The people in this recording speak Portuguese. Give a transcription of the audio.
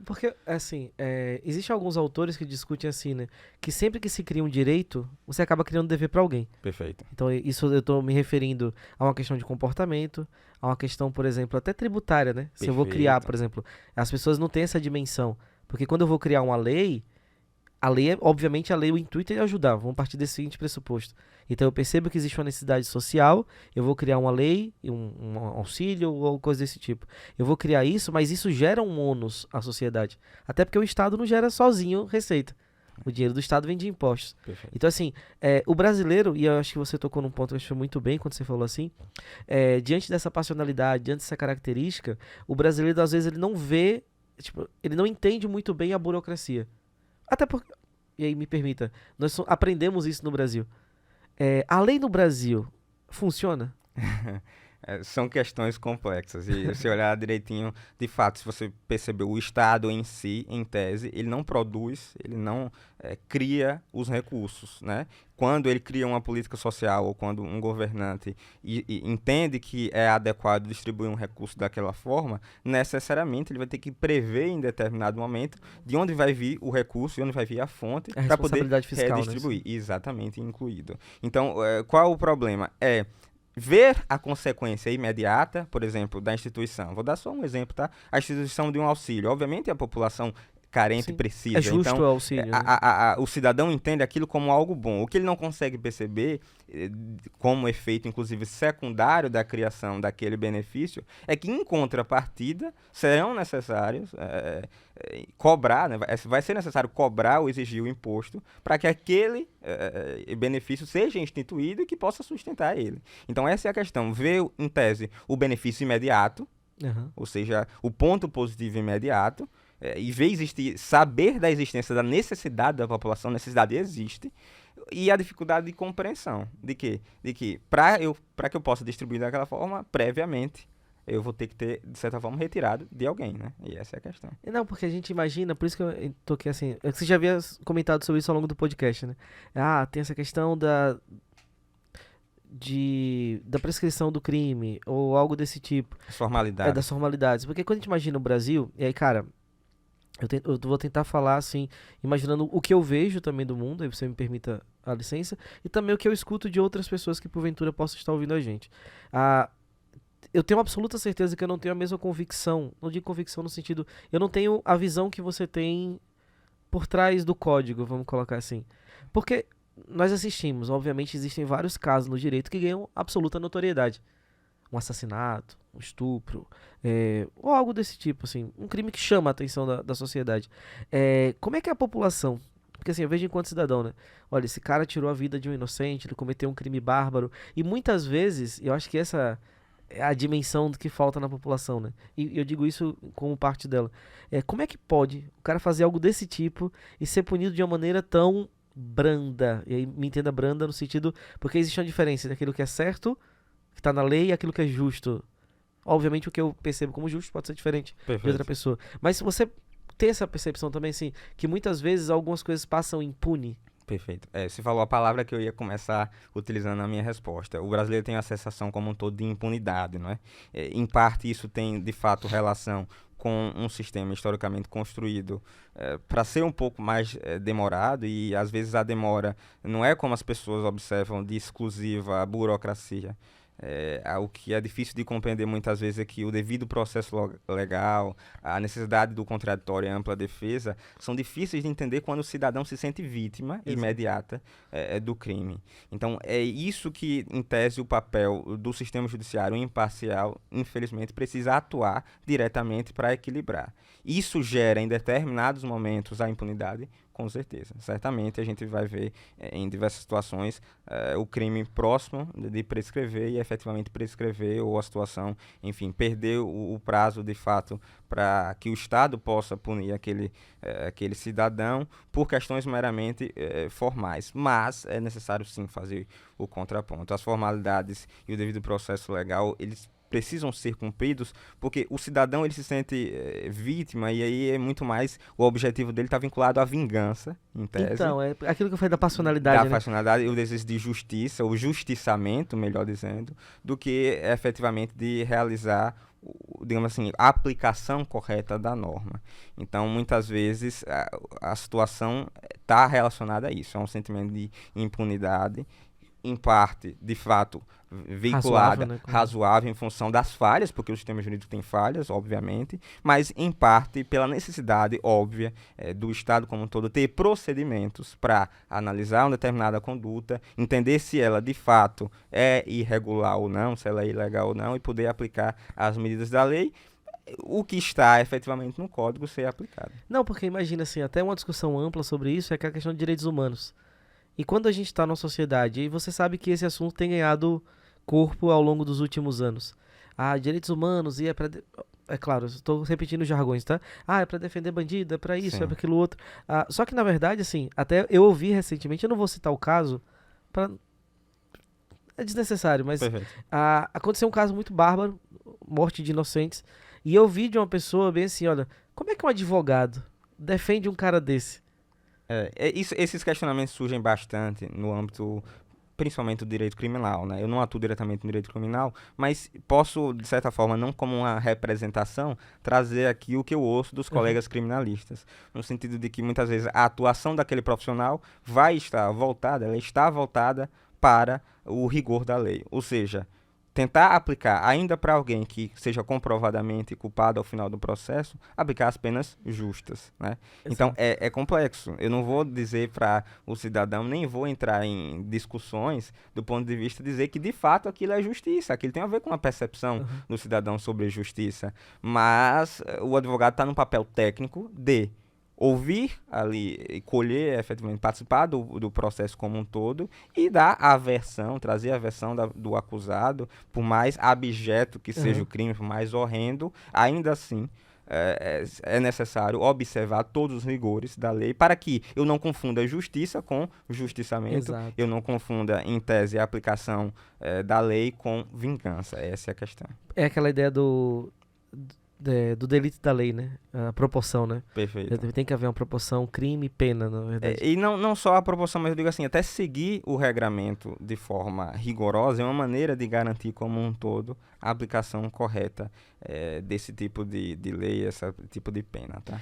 Porque, assim, existem alguns autores que discutem assim, né? Que sempre que se cria um direito, você acaba criando um dever para alguém. Perfeito. Então, isso eu estou me referindo a uma questão de comportamento, a uma questão, por exemplo, até tributária, né? Se eu vou criar, Perfeito. por exemplo, as pessoas não têm essa dimensão. Porque quando eu vou criar uma lei, a lei, obviamente, a lei, o intuito é ajudar. Vamos partir desse seguinte pressuposto. Então, eu percebo que existe uma necessidade social, eu vou criar uma lei, um auxílio ou coisa desse tipo. Eu vou criar isso, mas isso gera um ônus à sociedade. Até porque o Estado não gera sozinho receita. O dinheiro do Estado vem de impostos. Perfeito. Então, assim, o brasileiro, e eu acho que você tocou num ponto que eu achei muito bem quando você falou assim, diante dessa passionalidade, diante dessa característica, o brasileiro, às vezes, ele não vê, tipo, ele não entende muito bem a burocracia. Até porque, e aí me permita, nós aprendemos isso no Brasil. A lei no Brasil funciona? São questões complexas e se olhar direitinho, de fato, se você perceber o Estado em si, em tese, ele não produz, ele não cria os recursos, né? Quando ele cria uma política social ou quando um governante entende que é adequado distribuir um recurso daquela forma, necessariamente ele vai ter que prever em determinado momento de onde vai vir o recurso e onde vai vir a fonte É a para poder responsabilidade fiscal, né? redistribuir. Exatamente, incluído. Então, qual o problema? Ver a consequência imediata, por exemplo, da instituição. Vou dar só um exemplo, tá? A instituição de um auxílio. Obviamente, a população carente Sim. É precisa. justo Então, o auxílio, né? o cidadão entende aquilo como algo bom. O que ele não consegue perceber, como efeito, inclusive, secundário da criação daquele benefício, é que, em contrapartida, serão necessários cobrar, né? Vai ser necessário cobrar ou exigir o imposto para que aquele benefício seja instituído e que possa sustentar ele. Então, essa é a questão. Ver, em tese, o benefício imediato, Uhum. ou seja, o ponto positivo imediato, e ver saber da existência da necessidade da população, necessidade existe, e a dificuldade de compreensão de que para que eu possa distribuir daquela forma, previamente, eu vou ter que ter, de certa forma, retirado de alguém, né? E essa é a questão. Não, porque a gente imagina, por isso que eu toquei assim. Você já havia comentado sobre isso ao longo do podcast, né? Tem essa questão da prescrição do crime, ou algo desse tipo. As Das formalidades. formalidades. Porque quando a gente imagina o Brasil, e aí, cara, eu vou tentar falar assim, imaginando o que eu vejo também do mundo, aí você me permita a licença, e também o que eu escuto de outras pessoas que porventura possam estar ouvindo a gente. Ah, eu tenho absoluta certeza que eu não tenho a mesma convicção, não digo convicção no sentido, eu não tenho a visão que você tem por trás do código, vamos colocar assim. Porque nós assistimos, obviamente existem vários casos no direito que ganham absoluta notoriedade. Um assassinato, um estupro, ou algo desse tipo, assim, um crime que chama a atenção da sociedade. Como é que é a população? Porque assim, eu vejo enquanto cidadão, né? Olha, esse cara tirou a vida de um inocente, ele cometeu um crime bárbaro, e muitas vezes, eu acho que essa é a dimensão do que falta na população, né? E eu digo isso como parte dela. Como é que pode o cara fazer algo desse tipo e ser punido de uma maneira tão branda? E aí me entenda branda no sentido, porque existe uma diferença entre aquilo que é certo, que tá na lei, e aquilo que é justo. Obviamente o que eu percebo como justo pode ser diferente de outra Perfeito. pessoa. Mas se você tem essa percepção também, assim, que muitas vezes algumas coisas passam impune. Perfeito. Você falou a palavra que eu ia começar utilizando na minha resposta. O brasileiro tem a sensação como um todo de impunidade, não é? Em parte isso tem, de fato, relação com um sistema historicamente construído para ser um pouco mais demorado e às vezes a demora não é como as pessoas observam de exclusiva burocracia. O que é difícil de compreender muitas vezes é que o devido processo legal, a necessidade do contraditório e a ampla defesa são difíceis de entender quando o cidadão se sente vítima Exato. imediata do crime. Então, é isso que, em tese, o papel do sistema judiciário imparcial, infelizmente, precisa atuar diretamente para equilibrar. Isso gera, em determinados momentos, a impunidade, com certeza. Certamente a gente vai ver em diversas situações o crime próximo de prescrever e efetivamente prescrever ou a situação, enfim, perder o prazo de fato para que o Estado possa punir aquele cidadão por questões meramente formais. Mas é necessário sim fazer o contraponto. As formalidades e o devido processo legal, eles precisam ser cumpridos, porque o cidadão ele se sente vítima e aí é muito mais, o objetivo dele está vinculado à vingança, em tese, Então, é aquilo que eu falei da da passionalidade, né? faccionalidade e o desejo de justiça, o justiçamento, melhor dizendo, do que efetivamente de realizar digamos assim, a aplicação correta da norma. Então, muitas vezes, a situação está relacionada a isso, é um sentimento de impunidade, em parte, de fato, veiculada, razoável em função das falhas, porque o sistema jurídico tem falhas, obviamente, mas em parte pela necessidade óbvia do Estado como um todo ter procedimentos para analisar uma determinada conduta, entender se ela de fato é irregular ou não, se ela é ilegal ou não, e poder aplicar as medidas da lei, o que está efetivamente no código ser aplicado. Não, porque imagina assim, até uma discussão ampla sobre isso é que a questão de direitos humanos. E quando a gente está numa sociedade, e você sabe que esse assunto tem ganhado corpo ao longo dos últimos anos. Direitos humanos, e é para... É claro, estou repetindo os jargões, tá? É para defender bandido, é para isso, Sim. é para aquilo outro. Só que, na verdade, assim, até eu ouvi recentemente, eu não vou citar o caso, é desnecessário, mas aconteceu um caso muito bárbaro, morte de inocentes, e eu ouvi de uma pessoa bem assim, olha, como é que um advogado defende um cara desse? Esses questionamentos surgem bastante no âmbito, principalmente do direito criminal, né? Eu não atuo diretamente no direito criminal, mas posso, de certa forma, não como uma representação, trazer aqui o que eu ouço dos colegas criminalistas, no sentido de que muitas vezes a atuação daquele profissional ela está voltada para o rigor da lei, ou seja, tentar aplicar, ainda para alguém que seja comprovadamente culpado ao final do processo, aplicar as penas justas, né? Então, é complexo. Eu não vou dizer para o cidadão, nem vou entrar em discussões do ponto de vista de dizer que, de fato, aquilo é justiça. Aquilo tem a ver com a percepção do cidadão sobre justiça. Mas o advogado está no papel técnico de ouvir ali, colher, efetivamente, participar do processo como um todo e dar a versão, trazer a versão do acusado, por mais abjeto que seja o crime, por mais horrendo, ainda assim é necessário observar todos os rigores da lei para que eu não confunda justiça com justiçamento, eu não confunda, em tese, a aplicação da lei com vingança. Essa é a questão. É aquela ideia do delito da lei, né? A proporção, né? Perfeito. Tem que haver uma proporção crime e pena, na verdade. E não só a proporção, mas eu digo assim, até seguir o regramento de forma rigorosa é uma maneira de garantir como um todo a aplicação correta desse tipo de lei, esse tipo de pena, tá?